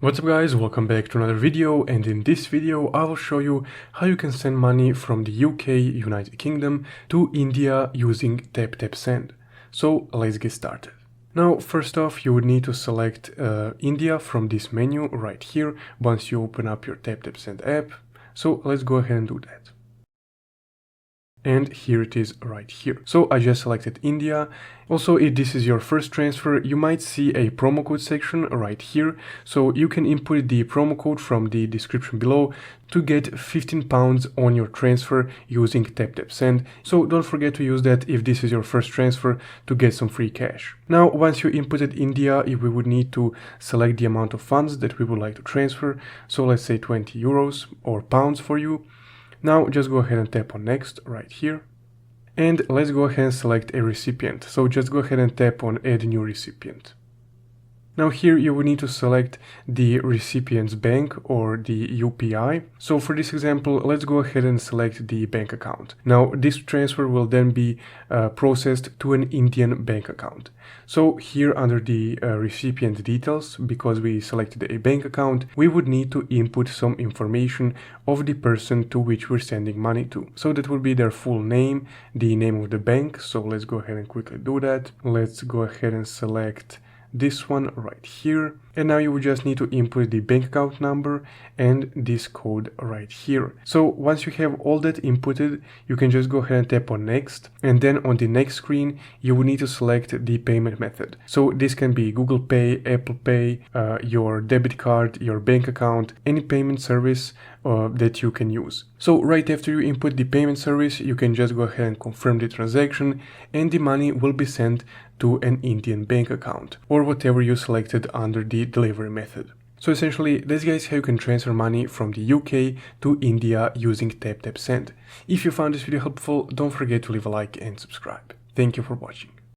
What's up guys, welcome back to another video, and in this video I will show you how you can send money from the UK, United Kingdom to India using Taptap Send. So let's get started. Now first off you would need to select India from this menu right here once you open up your Taptap Send app. So let's go ahead and do that. And here it is right here. So I just selected India. Also, if this is your first transfer, you might see a promo code section right here. So you can input the promo code from the description below to get £15 on your transfer using Taptap Send. So don't forget to use that if this is your first transfer to get some free cash. Now, once you inputted India, we would need to select the amount of funds that we would like to transfer. So let's say 20 euros or pounds for you. Now just go ahead and tap on next right here, and let's go ahead and select a recipient. So just go ahead and tap on add new recipient. Now here you will need to select the recipient's bank or the UPI. So for this example, let's go ahead and select the bank account. Now this transfer will then be processed to an Indian bank account. So here under the recipient details, because we selected a bank account, we would need to input some information of the person to which we're sending money to. So that would be their full name, the name of the bank. So let's go ahead and quickly do that. Let's go ahead and select this one right here, and now you would just need to input the bank account number and this code right here. So once you have all that inputted, you can just go ahead and tap on next, and then on the next screen you will need to select the payment method. So this can be Google Pay, Apple Pay, your debit card, your bank account, any payment service that you can use. So right after you input the payment service, you can just go ahead and confirm the transaction, and the money will be sent to an Indian bank account or whatever you selected under the delivery method. So essentially, that's guys how you can transfer money from the UK to India using Taptap Send. If you found this video helpful, don't forget to leave a like and subscribe. Thank you for watching.